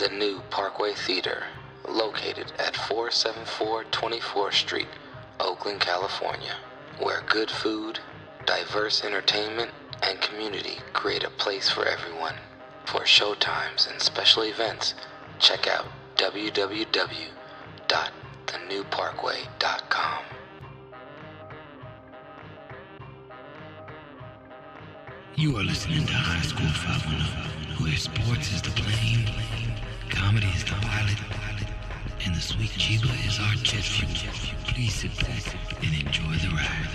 The new Parkway Theater, located at 474 24th Street, Oakland, California, where good food, diverse entertainment, and community create a place for everyone. For showtimes and special events, check out www.thenewparkway.com. You are listening to High School 510, where sports is the plane, comedy is the pilot, and the sweet Chiba is our jet fuel. Please sit back and enjoy the ride.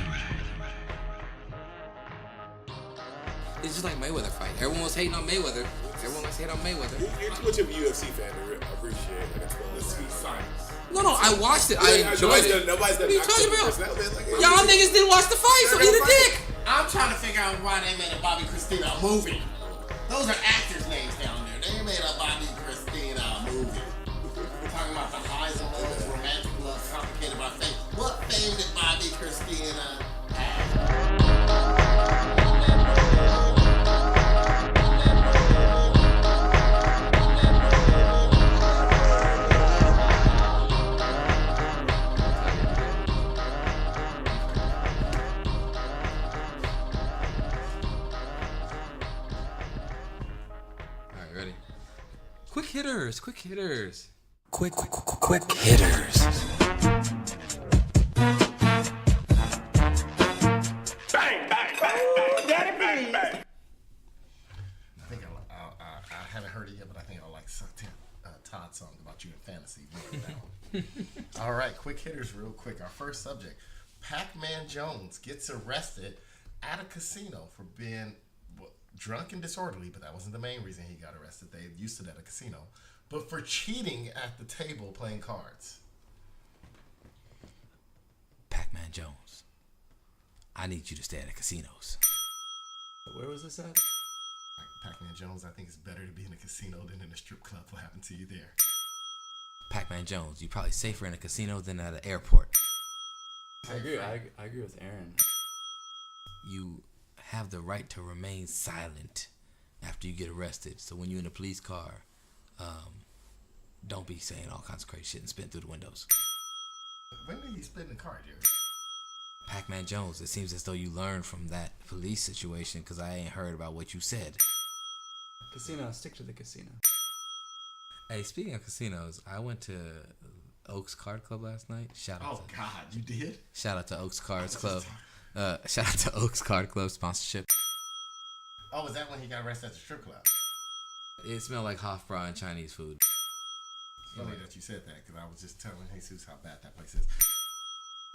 It's just like Mayweather fight. Everyone was hating on Mayweather. Everyone was hating on Mayweather. You're too much of a UFC fan to appreciate the sweet science. No, I watched it. I enjoyed it. Nobody's done. What are you talking about? Like, Y'all niggas didn't watch the fight, so eat a dick. I'm trying to figure out why they made a Bobby Christina a movie. Those are actors' names down there. They made a Bobby Christina movie. We're talking about the highs and lows, romantic love, complicated by fate. What fame did Bobby Christina have? Quick hitters. Quick hitters. bang, bang, bang, daddy, bang, bang. I think I haven't heard it yet, but I think I like Todd's song about you in fantasy. All right, quick hitters real quick. Our first subject, Pacman Jones gets arrested at a casino for being drunk and disorderly, but that wasn't the main reason he got arrested. They used it at a casino. But for cheating at the table playing cards. Pacman Jones, I need you to stay at the casinos. Where was this at? Like Pacman Jones, I think it's better to be in a casino than in a strip club. What happened to you there? Pacman Jones, you're probably safer in a casino than at an airport. I agree. I agree with Aaron. You have the right to remain silent after you get arrested. So when you're in a police car, don't be saying all kinds of crazy shit and spitting through the windows. When did he spit in the car, Jerry? Pacman Jones, it seems as though you learned from that police situation, because I ain't heard about what you said. Casino, stick to the casino. Hey, speaking of casinos, I went to Oaks Card Club last night. Oh, God, you did? Shout out to Oaks Cards Club. Shout out to Oaks Card Club sponsorship. Oh, was that when he got arrested at the strip club? It smelled like Hofbräu and Chinese food. It's funny that you said that, because I was just telling Jesus how bad that place is.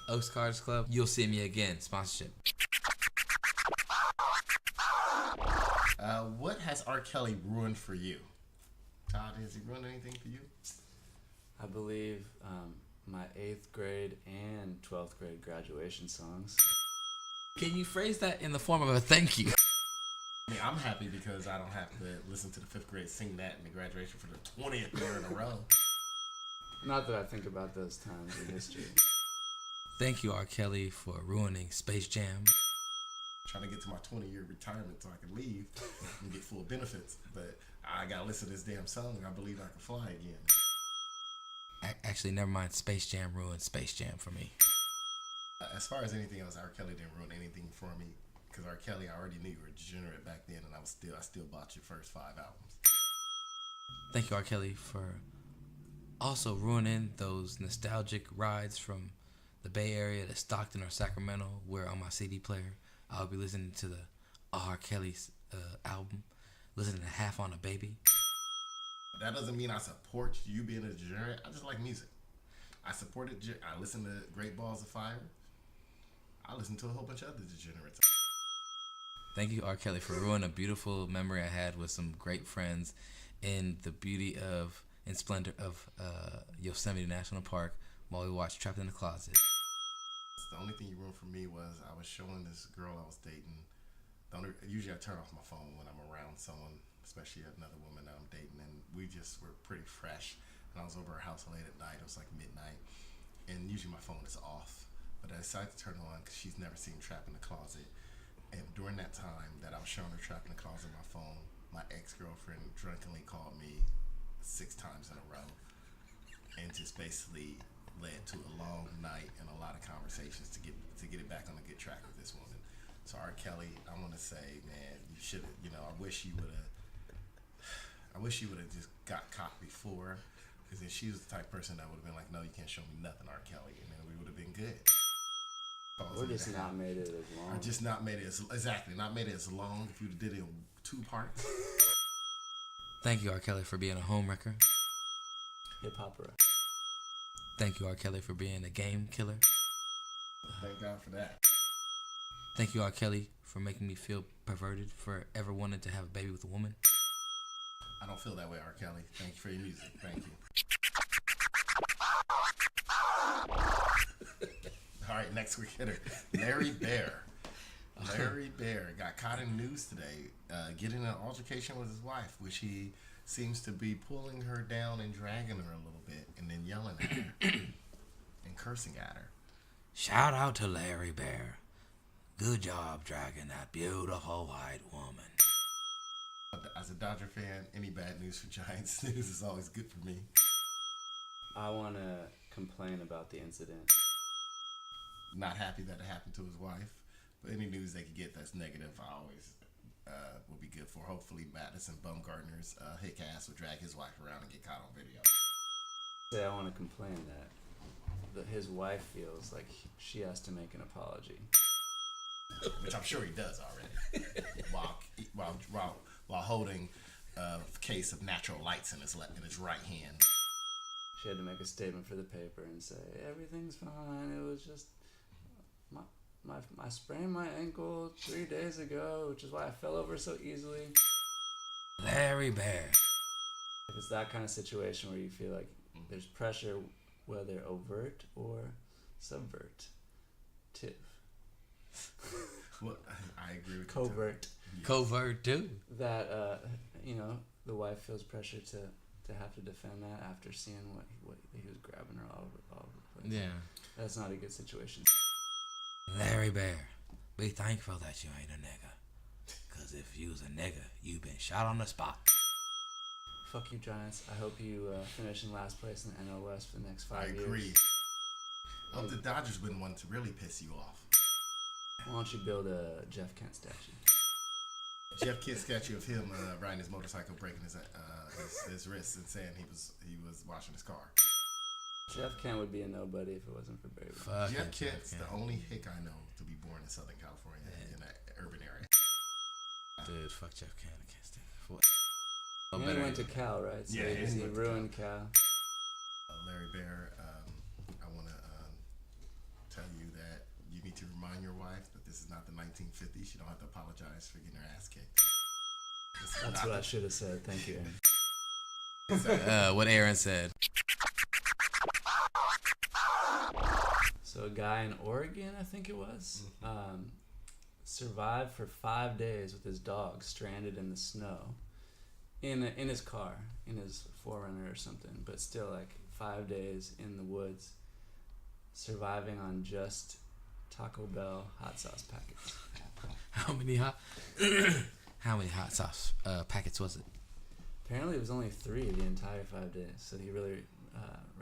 Oaks Cards Club, you'll see me again. Sponsorship. What has R. Kelly ruined for you? Todd, has he ruined anything for you? I believe my 8th grade and 12th grade graduation songs. Can you phrase that in the form of a thank you? I mean, I'm happy because I don't have to listen to the 5th grade sing that in the graduation for the 20th year in a row. Not that I think about those times in history. Thank you, R. Kelly, for ruining Space Jam. Trying to get to my 20-year retirement so I can leave and get full benefits, but I gotta listen to this damn song and I believe I can fly again. Actually, never mind. Space Jam ruined Space Jam for me. As far as anything else, R. Kelly didn't ruin anything for me, because R. Kelly, I already knew you were degenerate back then, and I still bought your first 5 albums. Thank you, R. Kelly, for also ruining those nostalgic rides from the Bay Area to Stockton or Sacramento, where on my CD player I'll be listening to the R. Kelly's album, listening to Half on a Baby. That doesn't mean I support you being a degenerate. I just like music. I listen to Great Balls of Fire. I listen to a whole bunch of other degenerates. Thank you, R. Kelly, for ruining a beautiful memory I had with some great friends in the beauty of and splendor of Yosemite National Park while we watched Trapped in the Closet. The only thing you ruined for me was I was showing this girl I was dating. Usually I turn off my phone when I'm around someone, especially another woman that I'm dating, and we just were pretty fresh. And I was over her house late at night. It was like midnight, and usually my phone is off. But I decided to turn it on because she's never seen Trapped in the Closet. And during that time that I was showing her Trapped in the Closet on my phone, my ex-girlfriend drunkenly called me 6 times in a row, and just basically led to a long night and a lot of conversations to get it back on a good track with this woman. So R. Kelly, I want to say, man, you should have. I wish you would have just got caught before, because if she was the type of person that would have been like, no, you can't show me nothing, R. Kelly, and then we would have been good. Or just not made it as long. Or just not made it as long. If you did it in 2 parts. Thank you, R. Kelly, for being a home wrecker. Hip hopera. Thank you, R. Kelly, for being a game killer. Thank God for that. Thank you, R. Kelly, for making me feel perverted for ever wanting to have a baby with a woman. I don't feel that way, R. Kelly. Thank you for your music. Thank you. All right, next quick hitter. Larry Baer. Larry Baer got caught in news today getting in an altercation with his wife, which he seems to be pulling her down and dragging her a little bit and then yelling at her and cursing at her. Shout out to Larry Baer. Good job dragging that beautiful white woman. As a Dodger fan, any bad news for Giants news is always good for me. I want to complain about the incident. Not happy that it happened to his wife, but any news they could get that's negative, I always will be good for. Hopefully, Madison Bumgarner's hick ass will drag his wife around and get caught on video. I want to complain that his wife feels like she has to make an apology. Which I'm sure he does already. while holding a case of natural lights in his right hand. She had to make a statement for the paper and say everything's fine. It was just I sprained my ankle 3 days ago, which is why I fell over so easily. Larry Baer. If it's that kind of situation where you feel like there's pressure, whether overt or subvertive. Well, I agree with Covert. you. Covert too. That the wife feels pressure to have to defend that after seeing what he was grabbing her all over the place. Yeah. That's not a good situation. Larry Baer, be thankful that you ain't a nigga. Cause if you was a nigga, you been shot on the spot. Fuck you, Giants. I hope you finish in last place in the NL West for the next 5 years. I agree. I hope the Dodgers win one to really piss you off. Why don't you build a Jeff Kent statue? Jeff Kent statue of him riding his motorcycle, breaking his wrists, and saying he was washing his car. Jeff Kent would be a nobody if it wasn't for Baer. Jeff Kent's the only hick I know to be born in Southern California in an urban area. Dude, fuck Jeff Kent. I can't stand it. He only went to Cal, right? So he ruined Cal. Larry Baer, I want to tell you that you need to remind your wife that this is not the 1950s. You don't have to apologize for getting her ass kicked. That's what I should have said. Thank you, Aaron. What Aaron said. So a guy in Oregon, I think it was, survived for 5 days with his dog stranded in the snow, in his car, in his 4Runner or something. But still, like 5 days in the woods, surviving on just Taco Bell hot sauce packets. How many hot sauce packets was it? Apparently, it was only 3 the entire 5 days. So he really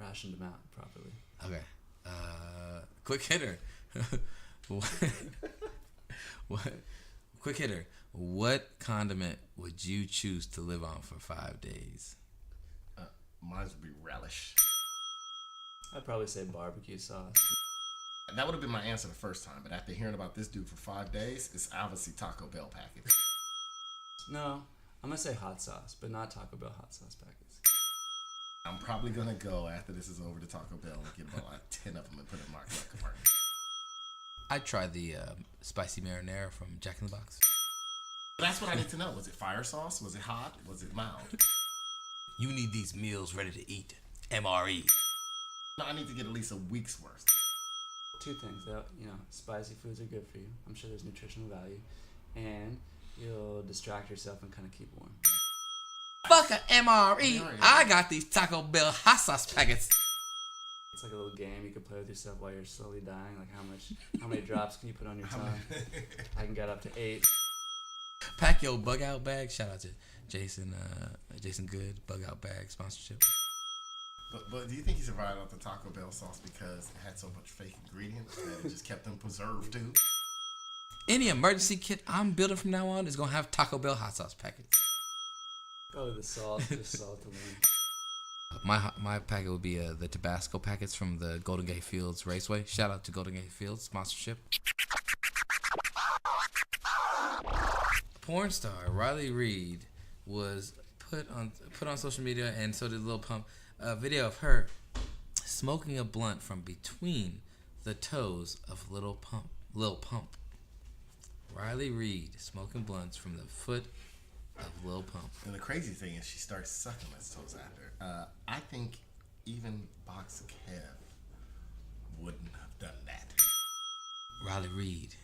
rationed them out properly. Okay. Quick hitter. What? Quick hitter. What condiment would you choose to live on for 5 days? Mine would be relish. I'd probably say barbecue sauce. That would have been my answer the first time, but after hearing about this dude for 5 days, it's obviously Taco Bell packets. No, I'm gonna say hot sauce, but not Taco Bell hot sauce packets. I'm probably gonna go after this is over to Taco Bell and get about like 10 of them and put it in my compartment. I'd try the spicy marinara from Jack in the Box. That's what I need to know. Was it fire sauce? Was it hot? Was it mild? You need these meals ready to eat. MRE. No, I need to get at least a week's worth. 2 things. That, spicy foods are good for you. I'm sure there's nutritional value, and you'll distract yourself and kind of keep warm. Fuck a MRE. I got these Taco Bell hot sauce packets. It's like a little game you can play with yourself while you're slowly dying. Like how many drops can you put on your tongue? I can get up to 8. Pack your bug out bag. Shout out to Jason Good, bug out bag sponsorship. But do you think he survived off the Taco Bell sauce because it had so much fake ingredients that it just kept them preserved too? Any emergency kit I'm building from now on is gonna have Taco Bell hot sauce packets. Oh, the salt, just salt alone. My packet would be the Tabasco packets from the Golden Gate Fields Raceway. Shout out to Golden Gate Fields sponsorship. Porn star Riley Reid was put on social media, and so did Lil Pump, a video of her smoking a blunt from between the toes of Lil Pump. Riley Reid smoking blunts from the foot of Lil Pump. And the crazy thing is, she starts sucking his toes after. I think even Box Kev wouldn't have done that. Riley Reid,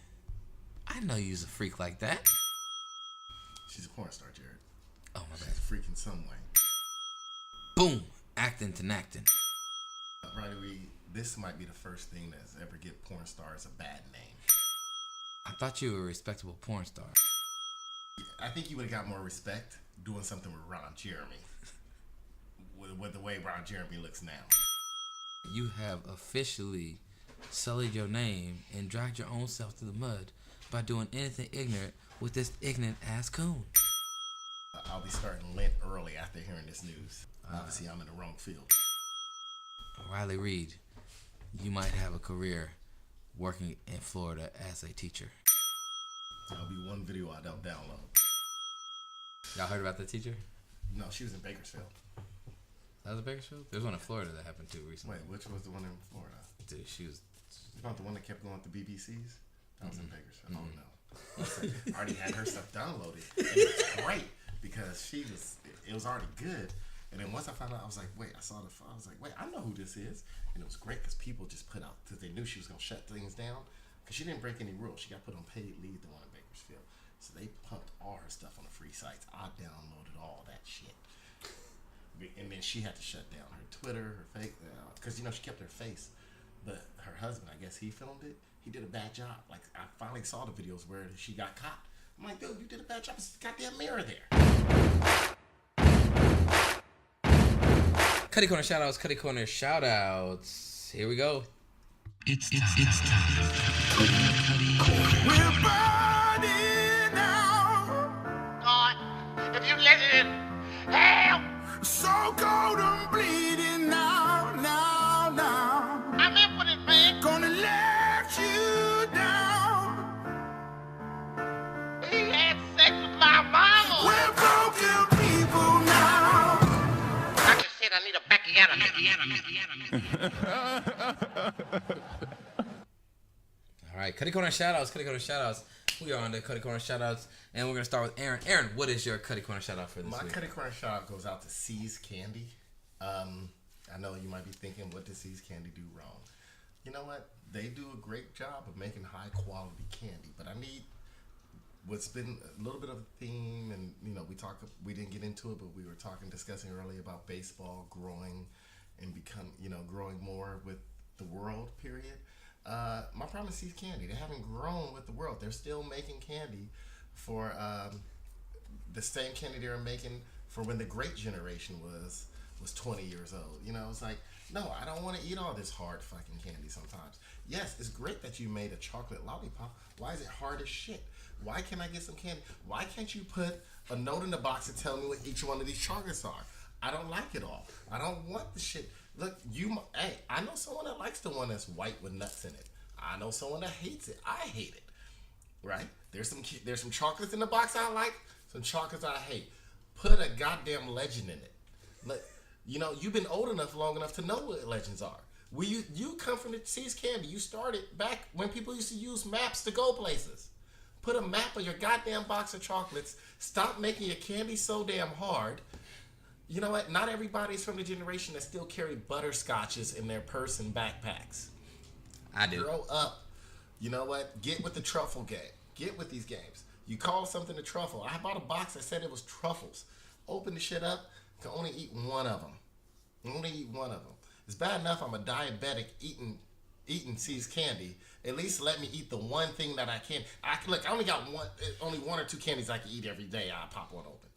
I know you's a freak like that. She's a porn star, Jared. Oh my She's bad. a freak in some way. Boom, acting to acting. Riley Reid, this might be the first thing that's ever get porn stars a bad name. I thought you were a respectable porn star. I think you would have got more respect doing something with Ron Jeremy. with the way Ron Jeremy looks now. You have officially sullied your name and dragged your own self through the mud by doing anything ignorant with this ignorant ass coon. I'll be starting Lent early after hearing this news. Obviously, I'm in the wrong field. Riley Reid, you might have a career working in Florida as a teacher. That'll be one video I don't download. Y'all heard about the teacher? No, she was in Bakersfield. That was a Bakersfield? There's one in Florida that happened too recently. Wait, which was the one in Florida? Dude, she was... It's not the one that kept going with the BBCs? That was in Bakersfield. Oh, no. I already had her stuff downloaded. And it was great because it was already good. And then once I found out, I was like, wait, I saw the file. I was like, wait, I know who this is. And it was great because people just put out, because they knew she was going to shut things down. Because she didn't break any rules. She got put on paid leave, the one in Bakersfield. So they pumped all her stuff on the free sites. I downloaded all that shit. And then she had to shut down her Twitter, her fake, because, she kept her face. But her husband, I guess he filmed it. He did a bad job. Like, I finally saw the videos where she got caught. I'm like, dude, you did a bad job. There's a goddamn mirror there. Cutty Corner shoutouts, Cutty Corner shoutouts. Here we go. It's time. We're burning now. God, if you let it in, help! So cold and bleeding now, now, now. I'm in for it, man. Gonna let you down. He had sex with my mama. We're broken people now. I just said I need a Becchietta. All right, Cutty Corner shoutouts. We are on the Cutty Corner shoutouts, and we're going to start with Aaron. Aaron, what is your Cutty Corner shoutout for this My week? Cutty Corner shout goes out to C's Candy. I know you might be thinking, what does C's Candy do wrong? You know what? They do a great job of making high quality candy, but I need what's been a little bit of a theme, and we didn't get into it, but we were discussing earlier about baseball growing and growing more with the world, period. My problem is C's Candy. They haven't grown with the world. They're still making candy for the same candy they were making for when the great generation was 20 years old. It's like, no, I don't want to eat all this hard fucking candy sometimes. Yes, it's great that you made a chocolate lollipop. Why is it hard as shit? Why can't I get some candy? Why can't you put a note in the box and tell me what each one of these chocolates are? I don't like it all. I don't want the shit. Look, I know someone that likes the one that's white with nuts in it. I know someone that hates it. I hate it. Right? There's some chocolates in the box I like, some chocolates I hate. Put a goddamn legend in it. You've been old enough, long enough to know what legends are. You come from the C's Candy. You started back when people used to use maps to go places. Put a map on your goddamn box of chocolates. Stop making your candy so damn hard. You know what? Not everybody's from the generation that still carry butterscotches in their purse and backpacks. I do. Grow up. You know what? Get with the truffle game. Get with these games. You call something a truffle. I bought a box that said it was truffles. Open the shit up. Can only eat one of them. Only eat one of them. It's bad enough I'm a diabetic eating C's Candy, At least let me eat the one thing that I can. I only got only one or two candies I can eat every day. I pop one open.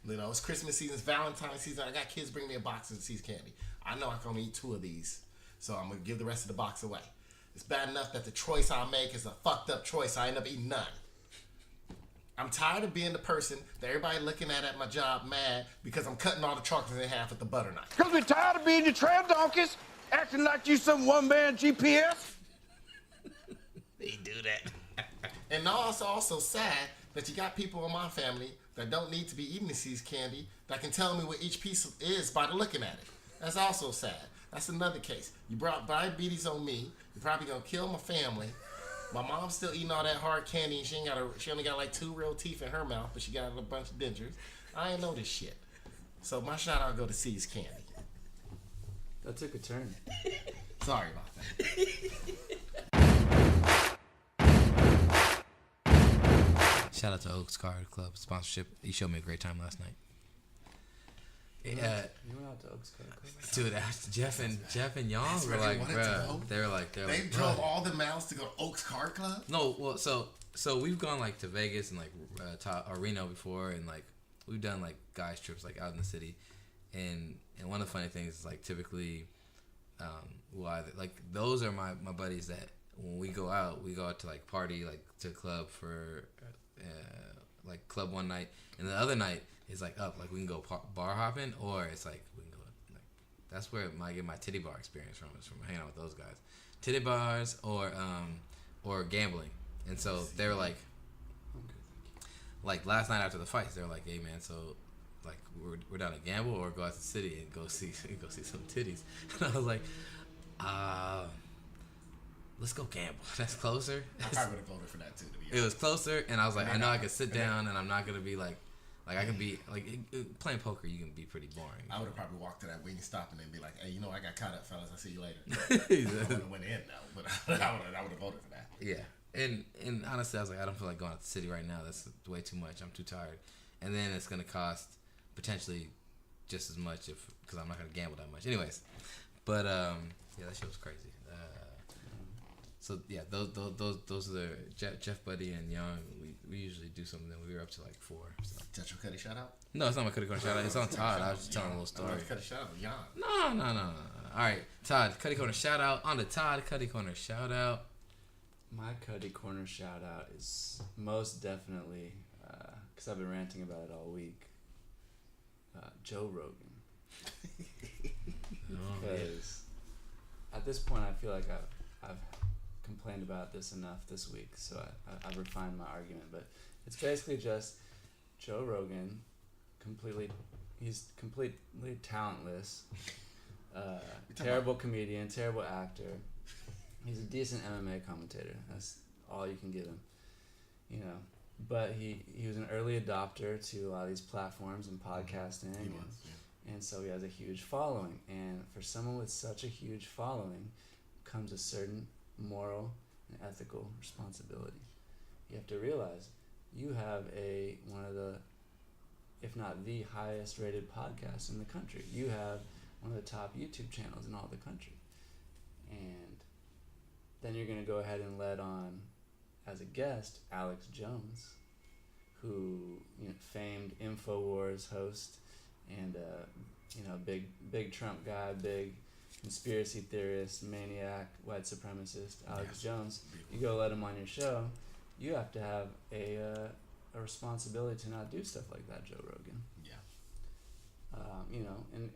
You know, it's Christmas season, it's Valentine's season. I got kids bring me a box of See's candy. I know I can only eat 2 of these, so I'm gonna give the rest of the box away. It's bad enough that the choice I make is a fucked up choice. I end up eating none. I'm tired of being the person that everybody looking at my job mad because I'm cutting all the chocolates in half with the butter knife. Because we're tired of being your trail donkeys, acting like you some one-man GPS. They do that. And also sad that you got people in my family that don't need to be eating the See's candy that can tell me what each piece is by looking at it. That's also sad. That's another case. You brought diabetes on me. You're probably gonna kill my family. My mom's still eating all that hard candy, and she only got like 2 real teeth in her mouth, but she got a bunch of dentures. I ain't know this shit. So my shout out go to See's candy. That took a turn. Sorry about that. Shout out to Oaks Card Club sponsorship. You showed me a great time last night. You went out to Oaks Card Club? Dude, Jeff and Yang were like, bruh. They drove all the miles to go to Oaks Card Club? No, well, so we've gone like to Vegas and like Reno before, and like we've done like guys trips like out in the city, and one of the funny things is like typically, like those are my buddies that when we go out to like party like to a club for like club one night, and the other night is like up like we can go bar hopping, or it's like we can go like that's where I get my titty bar experience from, is from hanging out with those guys, titty bars or gambling. And so they were like last night after the fights, they were like, hey man, so like we're down to gamble or go out to the city and go see some titties. And I was like, let's go gamble. That's closer. I probably would have voted for that too, to be honest. It was closer, and I was like, I know I could sit down and I'm not gonna be like I can be like playing poker. You can be pretty boring. I would have probably walked to that Wingstop and then be like, hey, you know, I got caught up, fellas. I'll see you later. I would have went in though, but I would have voted for that. Yeah. And honestly, I was like, I don't feel like going out to the city right now. That's way too much. I'm too tired. And then it's gonna cost potentially just as much because I'm not gonna gamble that much. Anyways, but yeah, that shit was crazy. So yeah, those are the Jeff Buddy and Young. We usually do something. We were up to like 4. So. Is that your Cutty shout out? No, it's not my Cutty Corner shout out. It's on Todd. I was just telling a little story. Cutty shout out, Young. No. All right, Todd, Cutty Corner shout out on the Todd Cutty Corner shout out. My Cutty Corner shout out is most definitely because I've been ranting about it all week. Joe Rogan. Because at this point, I feel like I've complained about this enough this week, so I've refined my argument. But it's basically just Joe Rogan, he's completely talentless, terrible comedian, terrible actor. He's a decent MMA commentator. That's all you can give him, you know. But he was an early adopter to a lot of these platforms and podcasting, and so he has a huge following. And for someone with such a huge following comes a certain moral and ethical responsibility. You have to realize you have one of the, if not the highest rated podcast in the country. You have one of the top YouTube channels in all the country. And then you're going to go ahead and let on as a guest Alex Jones, who, you know, famed InfoWars host and big Trump guy, big conspiracy theorist, maniac, white supremacist, Alex Jones. You go let him on your show, you have to have a responsibility to not do stuff like that, Joe Rogan.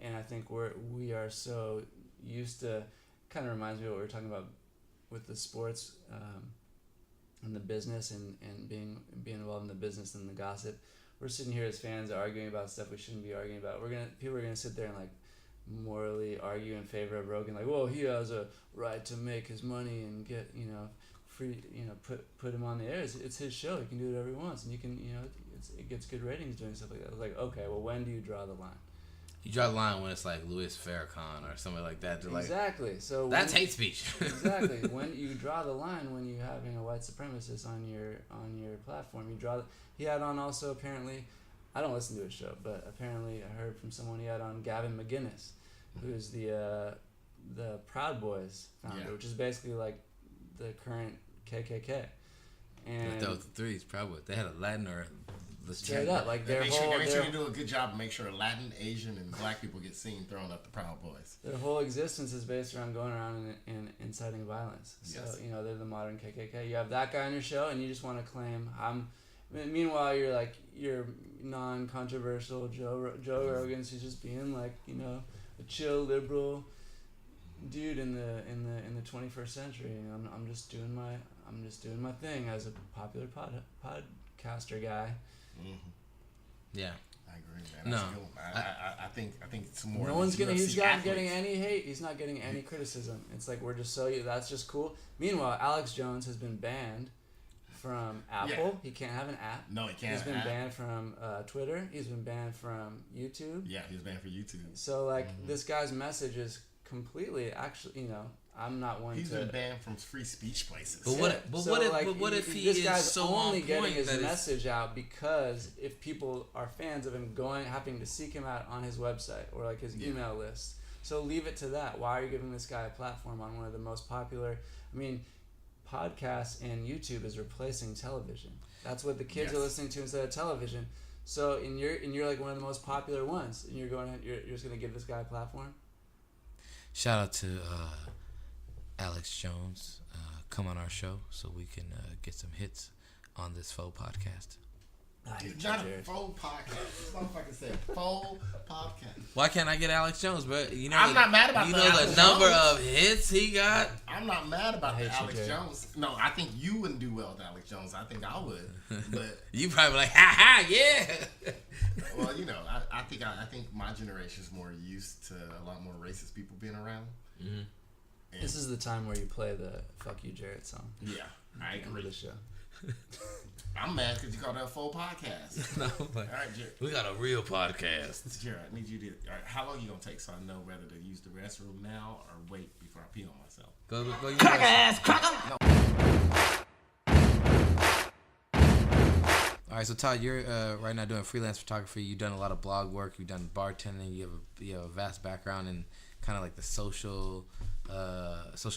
And I think we are so used to, kind of reminds me of what we were talking about with the sports and the business and being involved in the business and the gossip. We're sitting here as fans arguing about stuff we shouldn't be arguing about. People are gonna sit there and like morally argue in favor of Rogan, like, well, he has a right to make his money and get, you know, free, you know, put him on the air. It's his show. He can do whatever he wants, and you can, you know, it gets good ratings doing stuff like that. I was like, okay, well, when do you draw the line? You draw the line when it's like Louis Farrakhan or something like that. Exactly. So that's hate speech. Exactly. When you draw the line, when you having a white supremacist on your platform, he had on also apparently. I don't listen to his show, but apparently I heard from someone he had on Gavin McInnes, who's the Proud Boys founder, which is basically like the current KKK. And That was the threes, probably. They had a Latin or straight up, like They make sure you do a good job and make sure Latin, Asian, and Black people get seen throwing up the Proud Boys. Their whole existence is based around going around and inciting violence. So, Yes. they're the modern KKK. You have that guy on your show, and you just want to claim, meanwhile, you're non-controversial Joe Rogan's who's just being like, a chill liberal dude in the 21st century. I'm just doing my thing as a popular podcaster guy. Mm-hmm. Yeah. I agree, man. That's cool. I think some more. No one's he's not athletes. getting any hate. He's not getting any criticism. It's like we're just that's just cool. Meanwhile, Alex Jones has been banned from Apple. Yeah. He can't have an app. No, he can't. He's been banned from Twitter. He's been banned from YouTube. Yeah, he was banned for YouTube. So this guy's message is completely I'm not one He's to. been banned from free speech places. But what if he this is guy's so only on getting point his that message out because if people are fans of him having to seek him out on his website or like his email list. So leave it to that. Why are you giving this guy a platform on one of the most popular? Podcasts and YouTube is replacing television. That's what the kids are listening to instead of television. So you're like one of the most popular ones, and you're just gonna give this guy a platform. Shout out to Alex Jones. Come on our show so we can get some hits on this faux podcast. It's not a faux podcast. This motherfucker said faux podcast. Why can't I get Alex Jones, bro? I'm not mad about the Alex number Jones. of hits he got. I'm not mad about the Alex Jerry. Jones. No, I think you wouldn't do well with Alex Jones. I think I would. But You probably like, ha ha, yeah. well, I think my generation is more used to a lot more racist people being around. Mm-hmm. This is the time where you play the "Fuck You, Jarrett" song. Yeah, I End of agree. the show. I'm mad because you called that a full podcast. No, but All right, Jared. we got a real podcast. Jared, I need you to. All right, how long you gonna take so I know whether to use the restroom now or wait before I pee on myself? Go use All right, so Todd, you're right now doing freelance photography. You've done a lot of blog work. You've done bartending. You have a vast background in kind of like the social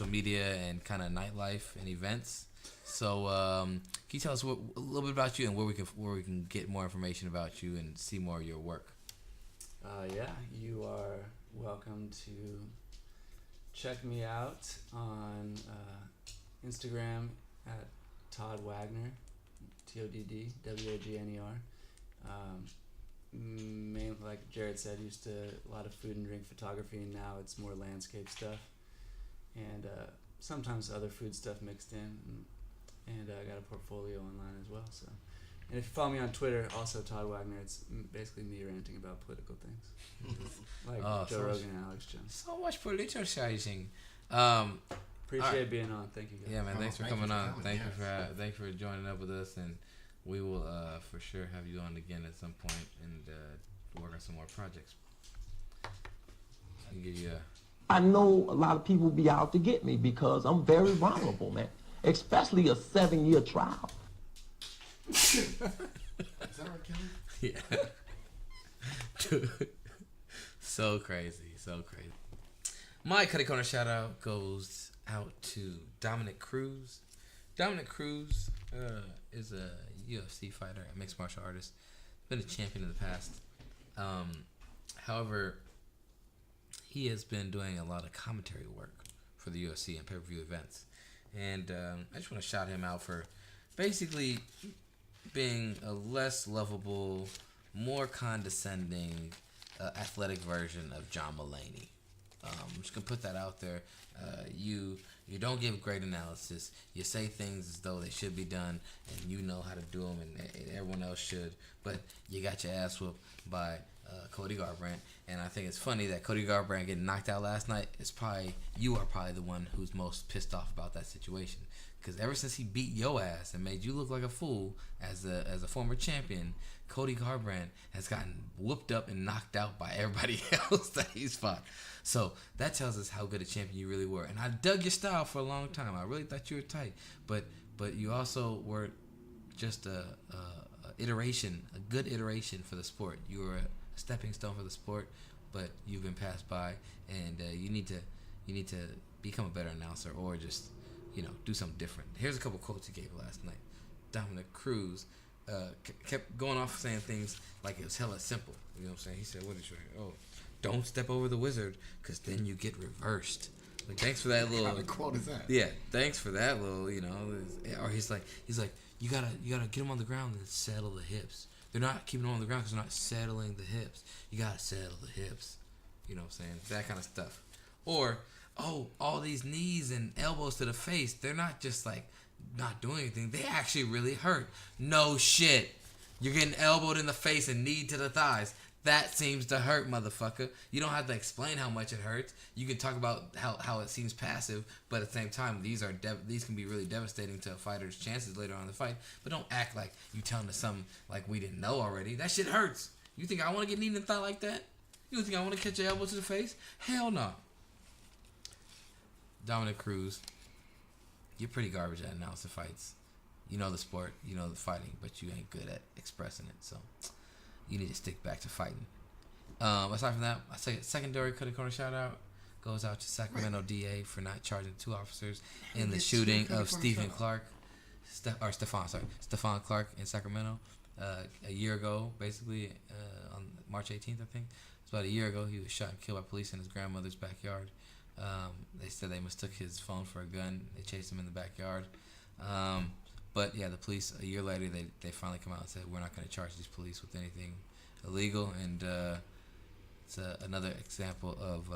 media and kind of nightlife and events. So can you tell us a little bit about you and where we can get more information about you and see more of your work? You are welcome to check me out on Instagram at Todd Wagner, TODD WAGNER. Mainly, like Jared said, used to a lot of food and drink photography, and now it's more landscape stuff, and sometimes other food stuff mixed in. And I got a portfolio online as well. So, and if you follow me on Twitter, also Todd Wagner, it's basically me ranting about political things, like Joe Rogan and Alex Jones. So much politicizing. Appreciate being on. Thank you guys. Yeah, man. Thanks for coming on. Thank you yes. thanks for joining up with us, and we will for sure have you on again at some point and work on some more projects. I'll give you I know a lot of people be out to get me because I'm very vulnerable, man. Especially a 7-year trial. Is that right, Kelly? yeah. Dude. So crazy. My Cutty Corner shout out goes out to Dominic Cruz. Dominic Cruz is a UFC fighter, a mixed martial artist. Been a champion in the past. However, he has been doing a lot of commentary work for the UFC and pay-per-view events. And I just want to shout him out for basically being a less lovable, more condescending, athletic version of John Mulaney. I'm just going to put that out there. You don't give great analysis. You say things as though they should be done, and you know how to do them, and everyone else should. But you got your ass whooped by Cody Garbrandt, and I think it's funny that Cody Garbrandt getting knocked out last night you are probably the one who's most pissed off about that situation, because ever since he beat your ass and made you look like a fool as a former champion, Cody Garbrandt has gotten whooped up and knocked out by everybody else that he's fought. So that tells us how good a champion you really were, and I dug your style for a long time. I really thought you were tight, but you also were just a good iteration for the sport. You were a stepping stone for the sport, but you've been passed by, and you need to become a better announcer, or just do something different. Here's a couple quotes he gave last night. Dominic Cruz kept going off saying things like it was hella simple. You know what I'm saying? He said, what did you say? Oh, don't step over the wizard, because then you get reversed. Like, thanks for that little... What kind of quote is that? Yeah, thanks for that little, Or he's like, you gotta get them on the ground and settle the hips. They're not keeping them on the ground because they're not settling the hips. You gotta settle the hips. You know what I'm saying? That kind of stuff. Or, all these knees and elbows to the face, they're not just like not doing anything. They actually really hurt. No shit. You're getting elbowed in the face and knee to the thighs. That seems to hurt, motherfucker. You don't have to explain how much it hurts. You can talk about how it seems passive, but at the same time, these can be really devastating to a fighter's chances later on in the fight. But don't act like you telling us something like we didn't know already. That shit hurts. You think I want to get kneed in the thigh like that? You think I want to catch an elbow to the face? Hell no. Dominic Cruz, you're pretty garbage at announcing fights. You know the sport, you know the fighting, but you ain't good at expressing it. So you need to stick back to fighting. Aside from that, secondary Cutty Corner shout out goes out to Sacramento DA for not charging 2 officers in the shooting of Stephen Clark in Sacramento a year ago, basically on March 18th, I think. It's about a year ago. He was shot and killed by police in his grandmother's backyard. They said they mistook his phone for a gun. They chased him in the backyard. But yeah, the police, a year later, they finally come out and said, we're not going to charge these police with anything illegal. And it's another example of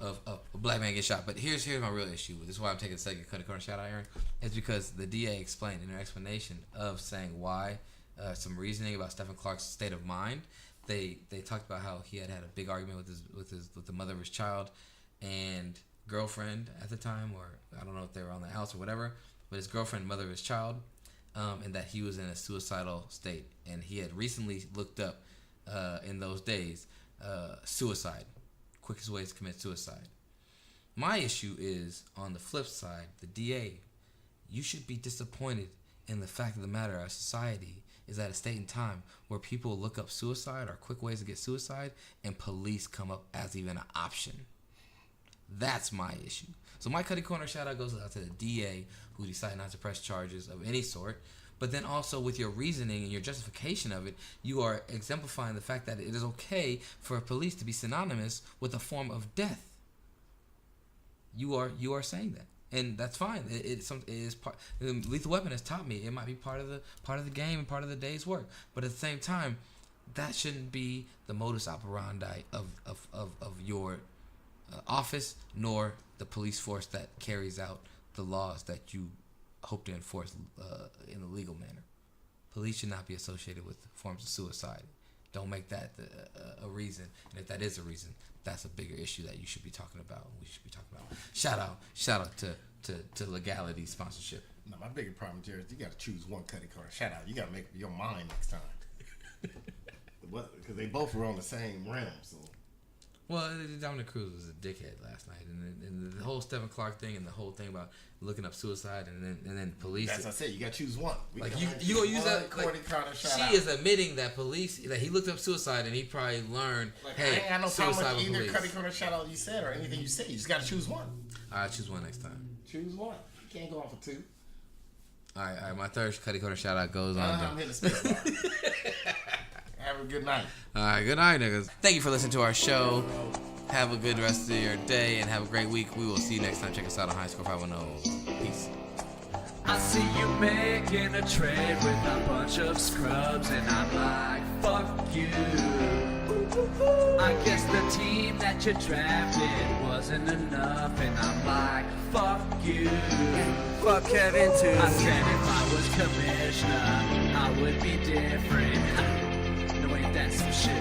a black man get shot. But here's my real issue. This is why I'm taking a second Cutty Corner shout out, Aaron. It's because the DA explained in her explanation of saying why, some reasoning about Stephen Clark's state of mind. They talked about how he had a big argument with the mother of his child and girlfriend at the time, or I don't know if they were on the house or whatever, but his girlfriend, mother of his child, and that he was in a suicidal state. And he had recently looked up in those days suicide, quickest ways to commit suicide. My issue is, on the flip side, the DA, you should be disappointed in the fact of the matter, our society is at a state and time where people look up suicide or quick ways to get suicide and police come up as even an option. That's my issue. So my Cutty Corner shout out goes out to the DA who decided not to press charges of any sort, but then also with your reasoning and your justification of it, you are exemplifying the fact that it is okay for police to be synonymous with a form of death. You are saying that. And that's fine. It is part. Lethal Weapon has taught me it might be part of the game and part of the day's work. But at the same time, that shouldn't be the modus operandi of your office, nor the police force that carries out the laws that you hope to enforce in a legal manner. Police should not be associated with forms of suicide. Don't make that a reason. And if that is a reason, that's a bigger issue that you should be talking about. We should be talking about. Shout out to legality sponsorship. No, my bigger problem, Jared, is you got to choose one Cutty Corner shout out. You got to make up your mind next time. Because they both were on the same realm, so. Well, Dominic Cruz was a dickhead last night, and the whole Stephen Clark thing, and the whole thing about looking up suicide, and then police. That's what I said. You got to choose one. Like you gonna use that? Like, she is admitting that he looked up suicide, and he probably learned. Like, hey, I ain't got no problem with either police. Cutty Corner shout out you said or anything you said. You just got to choose one. I'll choose one next time. Choose one. You can't go on for 2. All right. My third Cutty Corner shout out goes on. I'm hitting the space bar. Have a good night. All right, good night, niggas. Thank you for listening to our show. Have a good rest of your day and have a great week. We will see you next time. Check us out on High Score 510. Peace. I see you making a trade with a bunch of scrubs, and I'm like, fuck you. I guess the team that you drafted wasn't enough, and I'm like, fuck you. Fuck Kevin too. I said if I was commissioner, I would be different. No, ain't that some shit?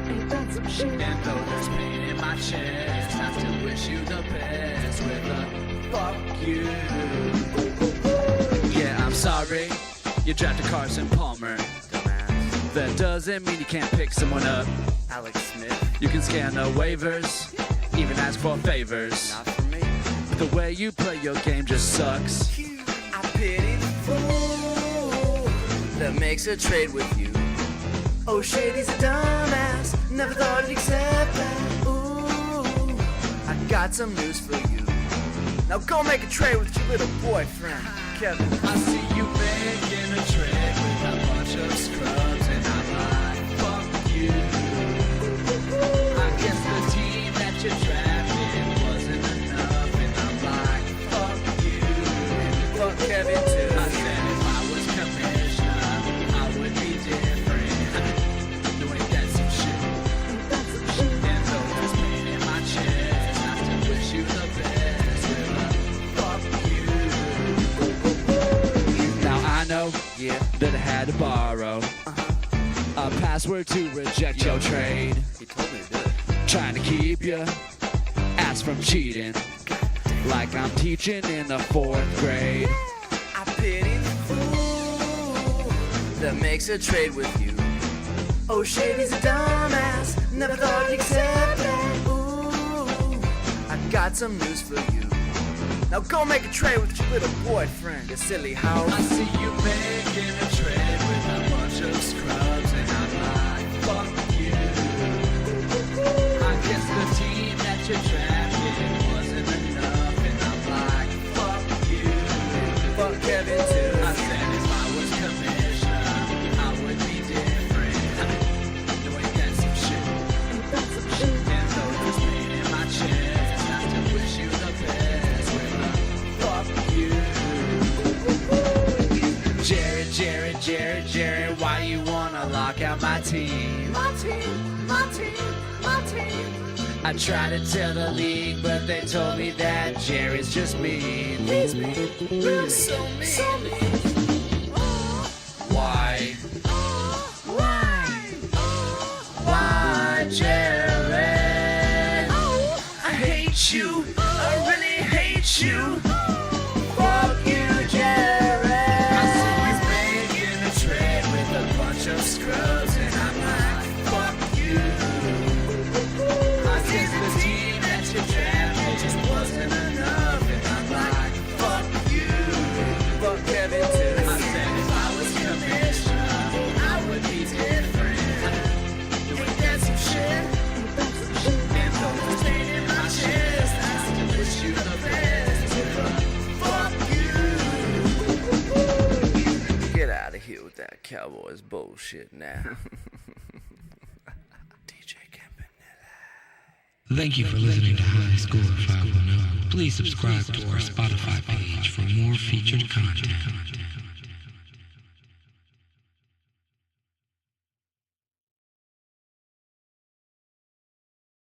Ain't that some shit? And though there's pain in my chest, I still wish you the best with a fuck you. Yeah, I'm sorry, you drafted Carson Palmer. Dumbass. That doesn't mean you can't pick someone up. Alex Smith. You can scan the waivers, even ask for favors. Not for me. But the way you play your game just sucks. I pity the fool that makes a trade with you. Oh, Shady's a dumbass. Never thought he'd accept that. Ooh, I got some news for you. Now go make a trade with your little boyfriend, Kevin. I see you making a trade with a bunch of scrubs, and I'm like, fuck you. I guess the team that you drafted wasn't enough, and I'm like, fuck you. Fuck Kevin too. I said if I was commissioner, I would be different. No, ain't that some shit? And though there's pain in my chest, I still wish you the best. With a fuck you. Now I know, yeah, that I had to borrow a password to reject your trade. He told me to do it. Trying to keep you ass from cheating, like I'm teaching in the 4th grade. I pity the fool that makes a trade with you. Oh shit, he's a dumbass. Never thought he'd accept it. Ooh, I got some news for you. Now go make a trade with your little boyfriend, you silly hoe. I see you making a trade with a bunch of scrubs, and I'm like, fuck you. I guess the team that you drafted wasn't enough, and I'm like, fuck you. Fuck Kevin too. I said if I was commissioner, I would be different. No, ain't that some shit? And though there's pain in my chest, I still wish you the best. With a fuck you. Jared, why you wanna lock out my team? My team. I tried to tell the league, but they told me that Jared's just mean. He's mean. So mean. Why? Why, Jared? I hate you. I really hate you. Fuck you, Jared. I see he's making a trade with a bunch of scrubs, and I'm like, fuck you. I guess the team that you drafted just wasn't enough, and I'm like, fuck you. Fuck Kevin too. I said if I was commissioner, I would be different. Ain't that some shit? And though there's pain in my chest, I still wish you the best. Fuck you. Get out of here with that Cowboys bullshit now. DJ Campanile. Thank you for listening to High Score 510. Please subscribe to our Spotify page for more featured content.